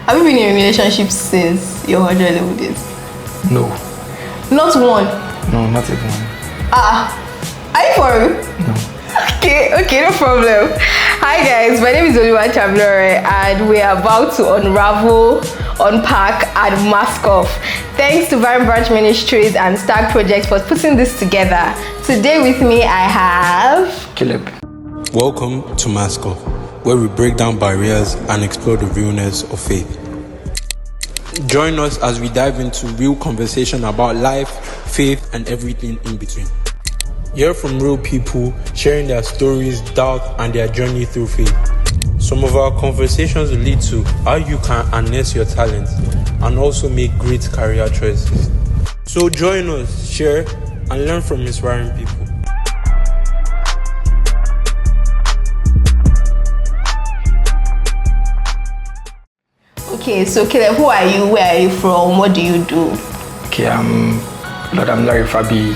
Have you been in a relationship since your 100 level days? No. Not one? No, not even one. Are you for real? No. Okay, no problem. Hi guys, my name is Oluwa Chablore and we are about to unravel, unpack and mask off. Thanks to Vine Branch Ministries and Stag Projects for putting this together. Today with me I have... Caleb. Welcome to Mask Off, where we break down barriers and explore the realness of faith. Join us as we dive into real conversation about life, faith, and everything in between. Hear from real people sharing their stories, doubt, and their journey through faith. Some of our conversations will lead to how you can harness your talents and also make great career choices. So join us, share, and learn from inspiring people. Okay, so Caleb, who are you? Where are you from? What do you do? Okay, I'm Larry Fabi.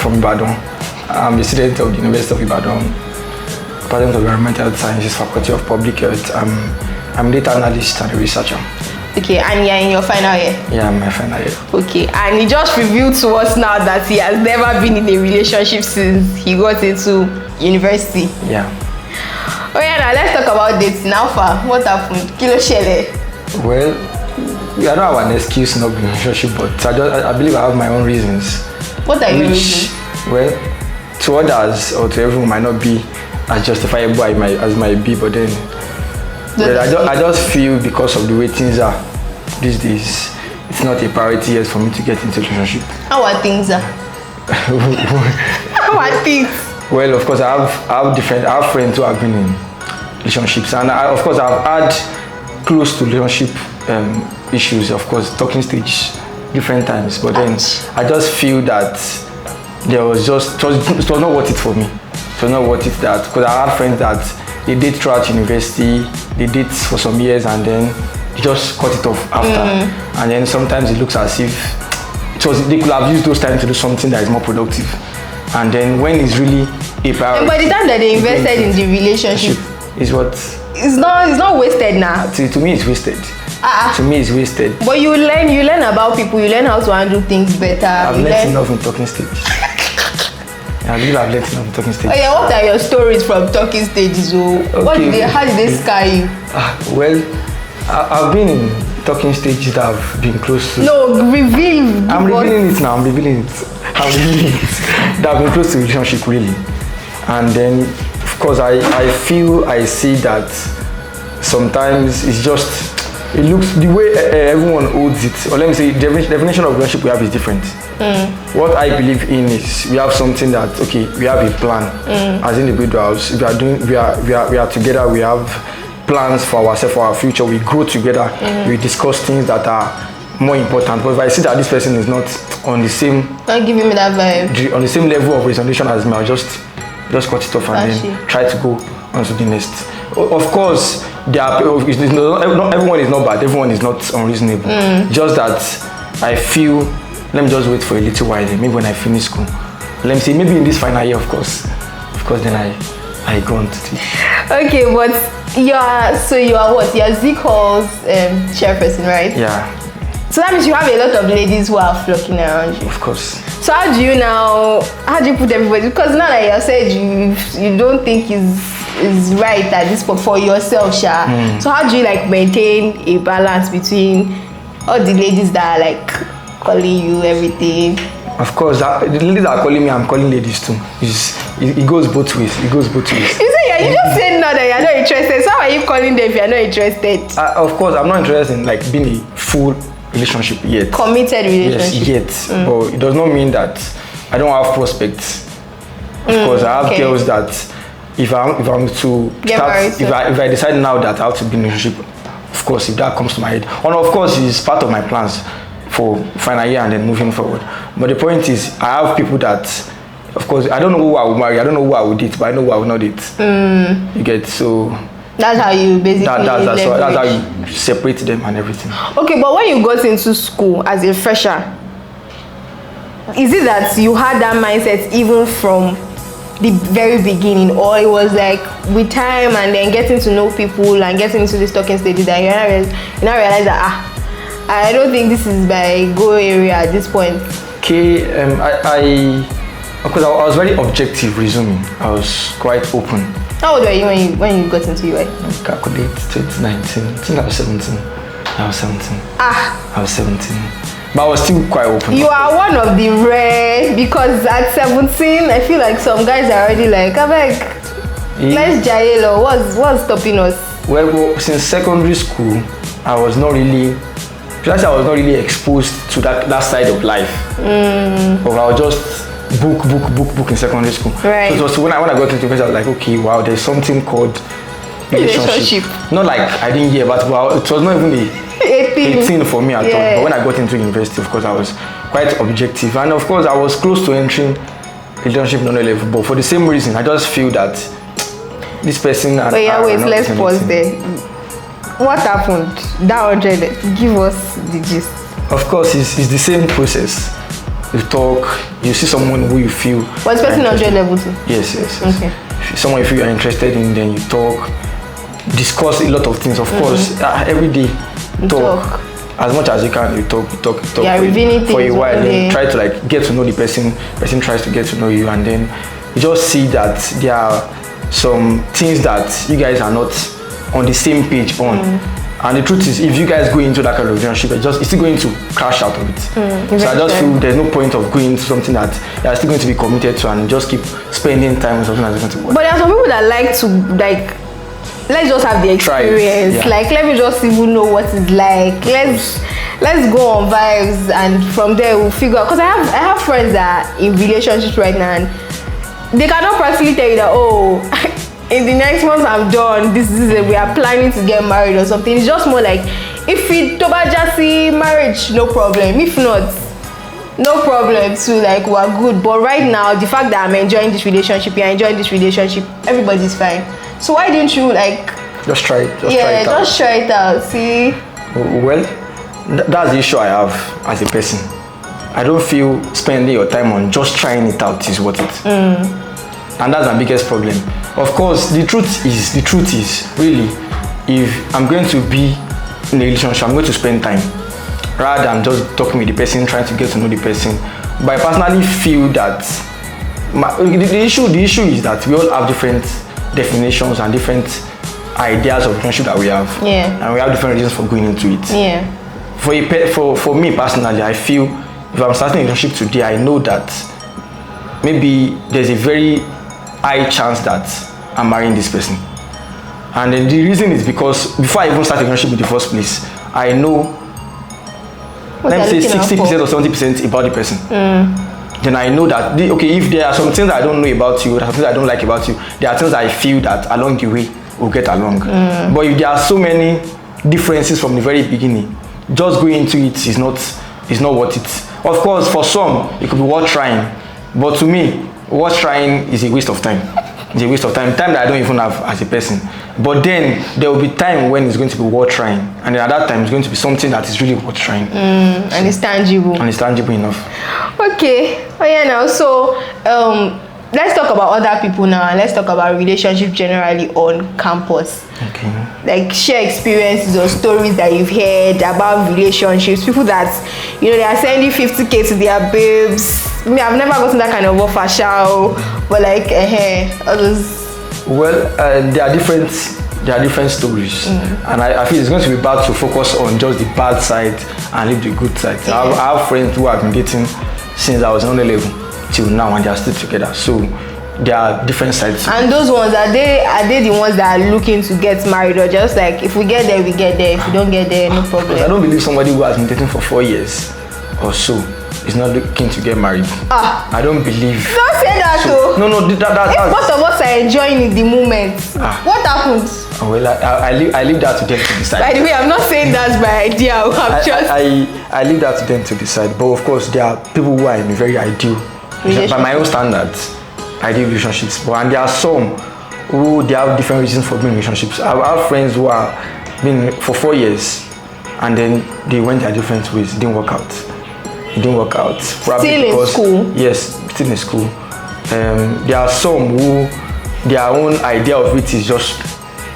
From Ibadan. I'm a student of the University of Ibadan, Department of Environmental Sciences, Faculty of Public Health. I'm a data analyst and a researcher. Okay, and you're in your final year? Yeah, I'm in my final year. Okay, and he just revealed to us now that he has never been in a relationship since he got into university. Yeah. Oh yeah, now let's talk about dating. How far? What happened? Kilo shele? Well, I don't have an excuse not being in a relationship, but I believe I have my own reasons. What are your reasons? Well, to others or to everyone might not be as justifiable as might be, but then I just feel because of the way things are these days, it's not a priority yet for me to get into a relationship. How are things? How are things? Well, of course, I have friends who have been in relationships, and I've had close to relationship issues, of course, talking stage different times, but then I just feel that it was not worth it for me. It was not worth it that, because I had friends that they did throughout university, they did for some years, and then they just cut it off after. And then sometimes it looks as if they could have used those time to do something that is more productive. And then when it's really a priority. And by the time that they invested in the relationship, is what? It's not wasted now. To me, it's wasted. To me, it's wasted. But you learn about people, you learn how to handle things better. I've learned enough in talking stage. I believe I've learned enough in talking stage. Oh yeah, what are your stories from talking stages? Okay. How did they scare you? Well, I've been in talking stages that I've been close to. No, reveal. I'm revealing it now. I'm revealing it. That I've been close to relationship really. And then, of course, I see that sometimes it's just, it looks, the way everyone holds it, or let me say, the definition of relationship we have is different. What I believe in is we have something that, okay, we have a plan as individuals. We are together, we have plans for ourselves, for our future, we grow together, we discuss things that are more important. But if I see that this person is not on the same, not giving me that vibe, on the same level of resolution as me, I'll just cut it off and then try to go on to the next. Of course, not everyone is not bad, everyone is not unreasonable. Just that I feel, let me just wait for a little while, maybe when I finish school. Let me say, maybe in this final year, of course, then I go on to it. Okay, but you are what? You're Z-Call's chairperson, right? Yeah. So that means you have a lot of ladies who are flocking around you. Of course. So how do you put everybody? Because now that you said you don't think is right at this point for yourself, Sha. So how do you maintain a balance between all the ladies that are calling you everything? Of course, the ladies that are calling me, I'm calling ladies too. It goes both ways. You just said no that you're not interested. So how are you calling them if you're not interested? Of course, I'm not interested in being a full relationship yet. Committed relationship. Yes, yet. But it does not mean that I don't have prospects. Of course, I have girls that if I'm to start, if I decide now that I have to be in a relationship, of course, if that comes to my head, and of course, it's part of my plans for final year and then moving forward. But the point is, I have people that, of course, I don't know who I will marry, I don't know who I will date, but I know who I will not date. You get, so that's how you basically that's how you separate them and everything. Okay, but when you got into school as a fresher, is it that you had that mindset even from the very beginning, or it was like with time and then getting to know people and getting into this talking stage that you now realize that I don't think this is my go area at this point? Okay, because I was very objective resuming. I was quite open. How old were you when you got into UI? Calculate 2019. I think I was 17. I was 17. But I was still quite open. You are one of the rare, because at 17, I feel like some guys are already like, let's jail, what's stopping us? Well, since secondary school, I was not really exposed to that side of life. Or I was just book in secondary school. Right. So it was when I got into university, I was like, okay, wow, there's something called relationship. Not like I didn't hear about it, but it was not even a 18 for me at all. But when I got into university, of course, I was quite objective. And of course, I was close to entering relationship non-level. But for the same reason, I just feel that this person... Wait, let's pause there. What happened? That 100, give us the gist. Of course, it's the same process. You talk, you see someone who you feel... Was this person 100 level too? Yes. Okay. Someone you feel you're interested in, then you talk, discuss a lot of things. Of course, every day, talk. As much as you can, you talk yeah, for a while. Then try to like get to know the person. Person tries to get to know you, and then you just see that there are some things that you guys are not on the same page on. And the truth is, if you guys go into that kind of relationship, it's still going to crash out of it. So I just feel there's no point of going into something that you're still going to be committed to and just keep spending time on something that's going to work. But there are some people that like to let's just have the experience. Yeah. Like, let me just even know what it's like. Let's go on vibes, and from there we'll figure out. Because I have friends that are in relationships right now, and they cannot practically tell you that, in the next month I'm done, this is it, we are planning to get married or something. It's just more like, if it just see marriage, no problem. If not, no problem too, like we're good. But right now, the fact that I'm enjoying this relationship, you're enjoying this relationship, everybody's fine. So why didn't you just try it? Just try it out. See? Well, that's the issue I have as a person. I don't feel spending your time on just trying it out is worth it. And that's my biggest problem. Of course, the truth is really, if I'm going to be in a relationship, I'm going to spend time rather than just talking with the person, trying to get to know the person. But I personally feel that the issue is that we all have different definitions and different ideas of relationship that we have. And we have different reasons for going into it. For me personally, I feel if I'm starting a relationship today, I know that maybe there's a very high chance that I'm marrying this person. And then the reason is because before I even start a relationship in the first place, I know, let me say 60% or 70% about the person. Then I know that, if there are some things I don't know about you, there are things I don't like about you, there are things I feel that along the way we'll get along. But if there are so many differences from the very beginning, just going into it is not worth it. Of course, for some, it could be worth trying. But to me, worth trying is a waste of time. It's a waste of time that I don't even have as a person. But then there will be time when it's going to be worth trying, and then at that time it's going to be something that is really worth trying. And it's tangible. And it's tangible enough. Okay. Now so let's talk about other people now, and let's talk about relationships generally on campus. Okay. Like, share experiences or stories that you've heard about relationships. People that they are sending 50K to their babes. I've never gotten that kind of offer, but all those. Well, there are different stories, and I feel it's going to be bad to focus on just the bad side and leave the good side. I have friends who have been dating since I was on the level till now, and they are still together. So there are different sides. And those ones, are they the ones that are looking to get married, or just like, if we get there, we get there. If we don't get there, no problem? I don't believe somebody who has been dating for 4 years or so is not looking to get married. I don't believe. Don't say that though. No, if both of us are enjoying in the moment, what happens? Well, I leave that to them to decide. By the way, I'm not saying that's my idea. I leave that to them to decide. But of course, there are people who are in a very ideal, by my own standards, ideal relationships. And there are some who they have different reasons for being in relationships. I have friends who are been for 4 years, and then they went their different ways. It didn't work out. Probably still because, in school? Yes, still in school. There are some who their own idea of it is just,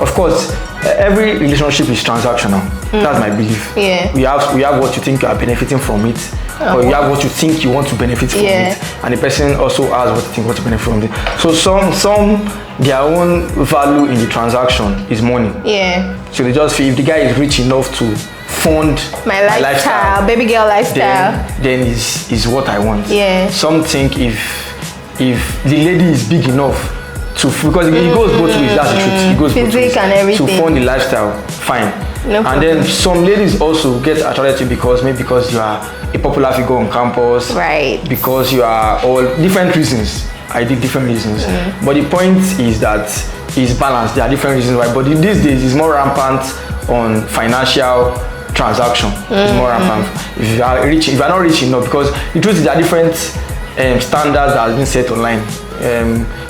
of course, every relationship is transactional. That's my belief. Yeah. We have what you think you are benefiting from it, or you have what you think you want to benefit from it, and the person also has what you think want to benefit from it. So some their own value in the transaction is money. Yeah. So they just feel if the guy is rich enough to fund My lifestyle, baby girl lifestyle, then is what I want. Yeah. Some think if the lady is big enough to, because it goes both ways, that's the truth. It goes both Physique ways. and everything. To fund the lifestyle, fine. No and then some ladies also get attracted to you because you are a popular figure on campus, right? Because you are all different reasons. I did different reasons, but the point is that it's balanced. There are different reasons why, but these days it's more rampant on financial transaction. It's more rampant. If you are not rich enough, because the truth is there are different standards that have been set online.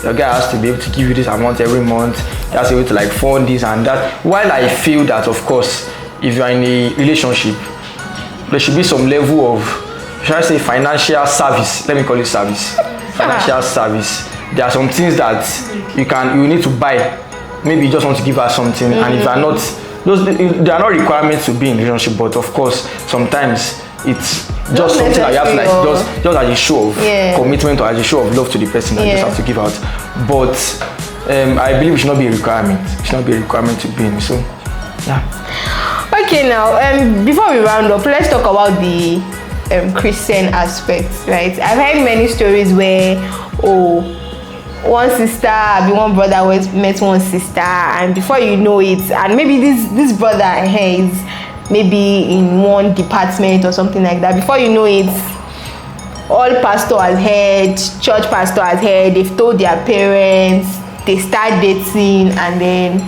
Your guy has to be able to give you this amount every month. He has to be able to like fund this and that. While I feel that, of course, if you are in a relationship, there should be some level of, should I say, financial service. Let me call it service. Financial service. There are some things that you need to buy. Maybe you just want to give her something, and if you are not, there are not requirements to be in a relationship, but of course, sometimes it's just something that you have to like just as a show of commitment or as a show of love to the person that you just have to give out. But I believe it should not be a requirement. It should not be a requirement to be in. So yeah. Okay, now before we round up, let's talk about the Christian aspect, right? I've heard many stories where one sister, one brother met one sister, and before you know it, and maybe this brother is maybe in one department or something like that. Before you know it, all pastor has heard, church pastor has heard, they've told their parents, they start dating, and then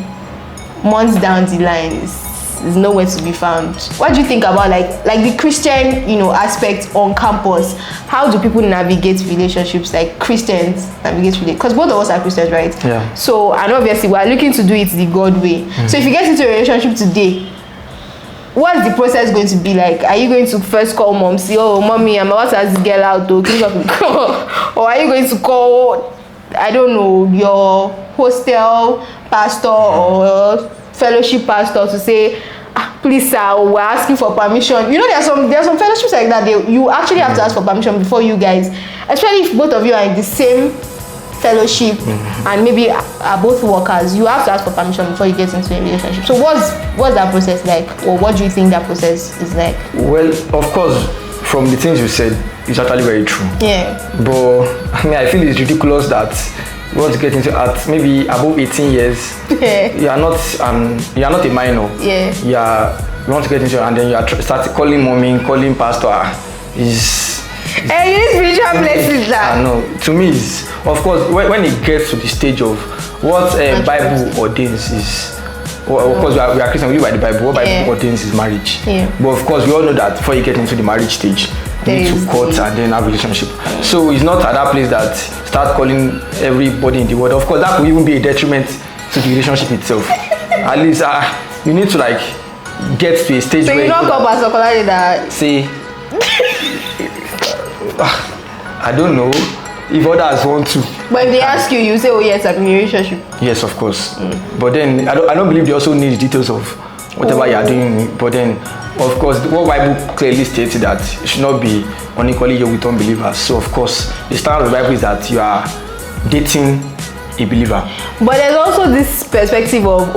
months down the line is nowhere to be found. What do you think about like the Christian aspect on campus? How do people navigate relationships, like Christians navigate relationships? Because both of us are Christians, right? Yeah. So, and obviously we are looking to do it the God way. So if you get into a relationship today, what's the process going to be like? Are you going to first call mom, say, oh mommy, I'm about to ask this girl out to or are you going to call, I don't know, your hostel pastor or fellowship pastor to say, please sir, we're asking for permission? There are some fellowships like that. You actually have to ask for permission before you guys, especially if both of you are in the same fellowship and maybe are both workers, you have to ask for permission before you get into a relationship. So what's that process like, or what do you think that process is like? Well, of course, from the things you said, it's actually very true. Yeah. But I feel it's ridiculous that you want to get into at maybe above 18 years. You are not a minor. Yeah. You want to get into, and then you start calling mommy, calling pastor. Hey, you need spiritual blessings that. No, to me is, of course, when it gets to the stage of what Bible ordains is, of course we are Christian, we live by the Bible. What Bible ordains is marriage. Yeah. But of course we all know that before you get into the marriage stage, you need to court and then have a relationship. So it's not at that place that start calling everybody in the world. Of course that could even be a detriment to the relationship itself. At least you need to like get to a stage where you don't call Pastor Kolade that say I don't know if others want to. But if they ask you, you say, oh yes, I'm in a relationship. Yes, of course. But then I don't believe they also need details of whatever you are doing. But then, of course, what Bible clearly states that it should not be unequally yoked with unbelievers. So of course, the standard of the Bible is that you are dating a believer. But there's also this perspective of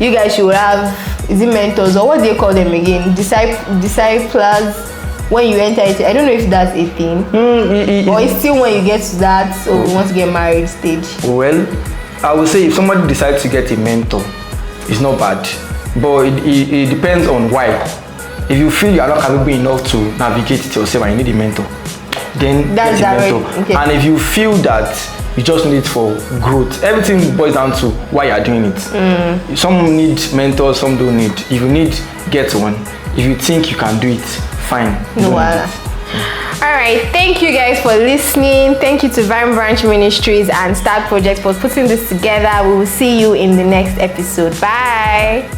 you guys should have, is it mentors or what do you call them again? Disciples. When you enter it, I don't know if that's a thing, or it's still when you get to that want to get married stage. Well, I would say if somebody decides to get a mentor, it's not bad, but it depends on why. If you feel you are not capable enough to navigate it yourself and you need a mentor, then that's get a mentor. Right. Okay. And if you feel that you just need it for growth, everything boils down to why you are doing it. Some need mentors, some don't need. If you need, get one. If you think you can do it, fine. No worries. All right, thank you guys for listening. Thank you to Vine Branch Ministries and Start Project for putting this together. We will see you in the next episode. Bye.